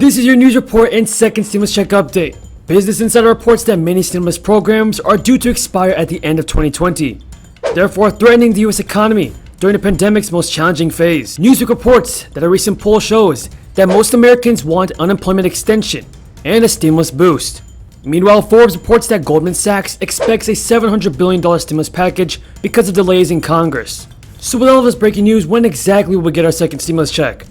This is your news report and second stimulus check update. Business Insider reports that many stimulus programs are due to expire at the end of 2020, therefore threatening the U.S. economy during the pandemic's most challenging phase. Newsweek reports that a recent poll shows that most Americans want unemployment extension and a stimulus boost. Meanwhile, Forbes reports that Goldman Sachs expects a $700 billion stimulus package because of delays in Congress. So with all of this breaking news, when exactly will we get our second stimulus check?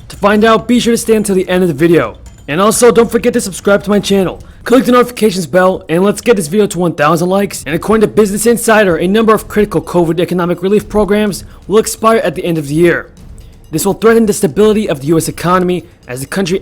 To find out, be sure to stay until the end of the video. And also, don't forget to subscribe to my channel, click the notifications bell, and let's get this video to 1,000 likes. And according to Business Insider, a number of critical COVID economic relief programs will expire at the end of the year. This will threaten the stability of the U.S. economy as the country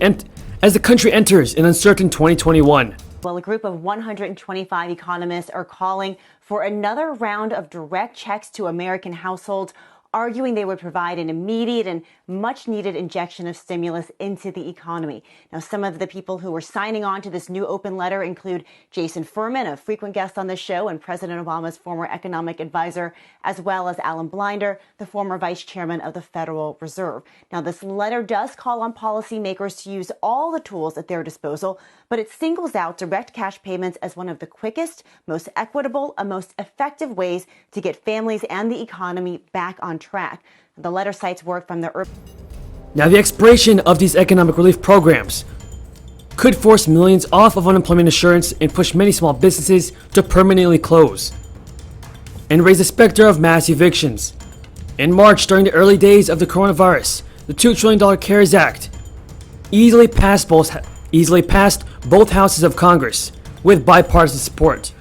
enters an uncertain 2021. Well, a group of 125 economists are calling for another round of direct checks to American households, arguing they would provide an immediate and much needed injection of stimulus into the economy. Now, some of the people who are signing on to this new open letter include Jason Furman, a frequent guest on the show and President Obama's former economic advisor, as well as Alan Blinder, the former vice chairman of the Federal Reserve. Now, this letter does call on policymakers to use all the tools at their disposal, but it singles out direct cash payments as one of the quickest, most equitable, and most effective ways to get families and the economy back on track. The letter cites work from the Now, the expiration of these economic relief programs could force millions off of unemployment insurance and push many small businesses to permanently close and raise the specter of mass evictions. In March, during the early days of the coronavirus, the $2 trillion CARES Act easily passed both houses of Congress with bipartisan support.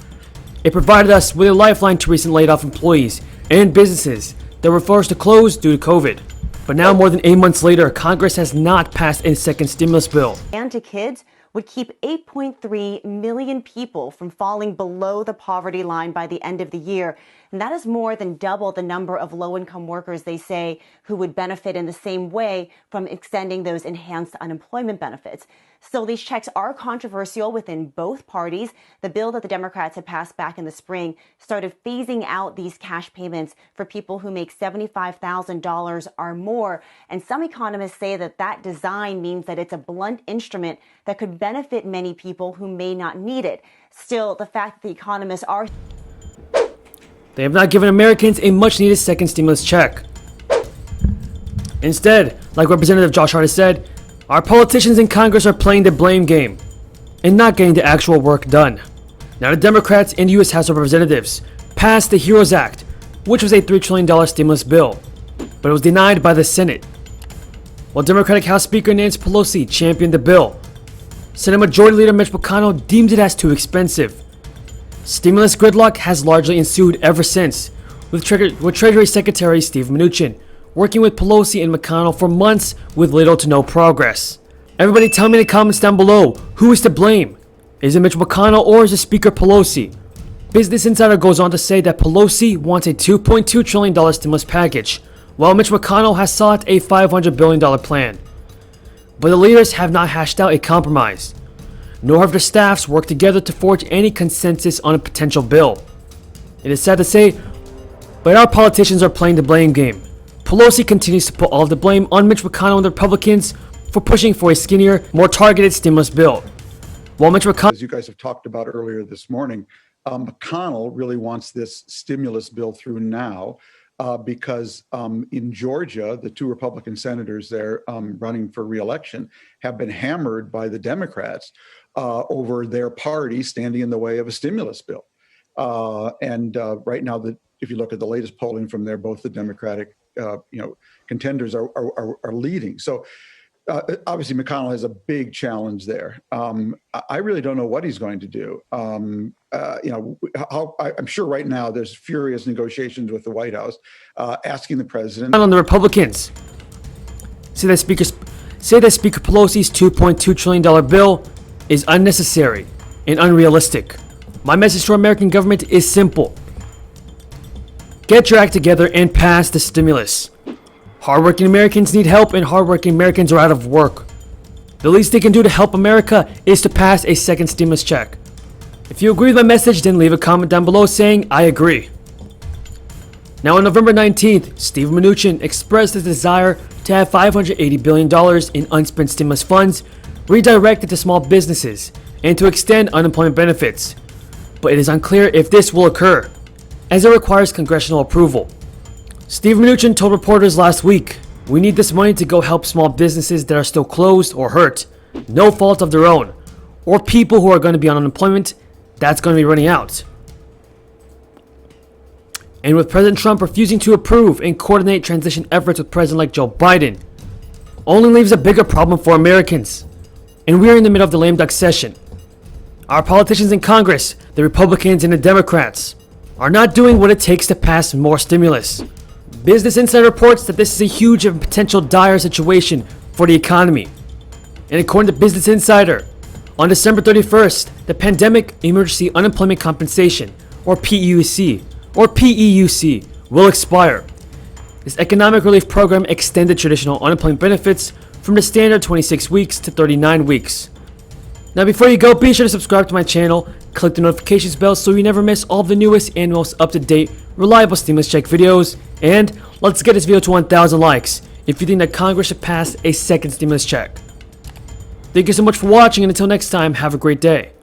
It provided us with a lifeline to recent laid-off employees and businesses that were forced to close due to COVID. But now, more than 8 months later, Congress has not passed a second stimulus bill. And to kids would keep 8.3 million people from falling below the poverty line by the end of the year. And that is more than double the number of low-income workers, they say, who would benefit in the same way from extending those enhanced unemployment benefits. Still, these checks are controversial within both parties. The bill that the Democrats had passed back in the spring started phasing out these cash payments for people who make $75,000 or more. And some economists say that that design means that it's a blunt instrument that could benefit many people who may not need it. Still, the fact that the economists are... They have not given Americans a much-needed second stimulus check. Instead, like Representative Josh Hart has said, our politicians in Congress are playing the blame game and not getting the actual work done. Now, the Democrats in the U.S. House of Representatives passed the HEROES Act, which was a $3 trillion stimulus bill, but it was denied by the Senate. While Democratic House Speaker Nancy Pelosi championed the bill, Senate Majority Leader Mitch McConnell deemed it as too expensive. Stimulus gridlock has largely ensued ever since, with Treasury Secretary Steve Mnuchin working with Pelosi and McConnell for months with little to no progress. Everybody tell me in the comments down below, who is to blame? Is it Mitch McConnell or is it Speaker Pelosi? Business Insider goes on to say that Pelosi wants a $2.2 trillion stimulus package, while Mitch McConnell has sought a $500 billion plan. But the leaders have not hashed out a compromise, nor have their staffs worked together to forge any consensus on a potential bill. It is sad to say, but our politicians are playing the blame game. Pelosi continues to put all of the blame on Mitch McConnell and the Republicans for pushing for a skinnier, more targeted stimulus bill. While Mitch McConnell, as you guys have talked about earlier this morning, McConnell really wants this stimulus bill through now because in Georgia, the two Republican senators there running for re-election have been hammered by the Democrats over their party standing in the way of a stimulus bill. Right now, if you look at the latest polling from there, both the Democratic contenders are leading. So obviously McConnell has a big challenge there. I really don't know what he's going to do. I'm sure right now there's furious negotiations with the White House asking the president. On the Republicans say that Speaker Pelosi's $2.2 trillion bill is unnecessary and unrealistic. My message to our American government is simple. Get your act together and pass the stimulus. Hardworking Americans need help and hardworking Americans are out of work. The least they can do to help America is to pass a second stimulus check. If you agree with my message, then leave a comment down below saying I agree. Now on November 19th, Steve Mnuchin expressed his desire to have $580 billion in unspent stimulus funds redirected to small businesses and to extend unemployment benefits. But it is unclear if this will occur, as it requires congressional approval. Steve Mnuchin told reporters last week, "We need this money to go help small businesses that are still closed or hurt, no fault of their own, or people who are going to be on unemployment that's going to be running out." And with President Trump refusing to approve and coordinate transition efforts with President-elect Joe Biden, only leaves a bigger problem for Americans. And we are in the middle of the lame duck session. Our politicians in Congress, the Republicans and the Democrats, are not doing what it takes to pass more stimulus. Business Insider reports that this is a huge and potential dire situation for the economy. And according to Business Insider, on December 31st, the Pandemic Emergency Unemployment Compensation, or PEUC, will expire. This economic relief program extended traditional unemployment benefits from the standard 26 weeks to 39 weeks. Now before you go, be sure to subscribe to my channel, click the notifications bell so you never miss all of the newest and most up-to-date, reliable stimulus check videos, and let's get this video to 1,000 likes if you think that Congress should pass a second stimulus check. Thank you so much for watching, and until next time, have a great day.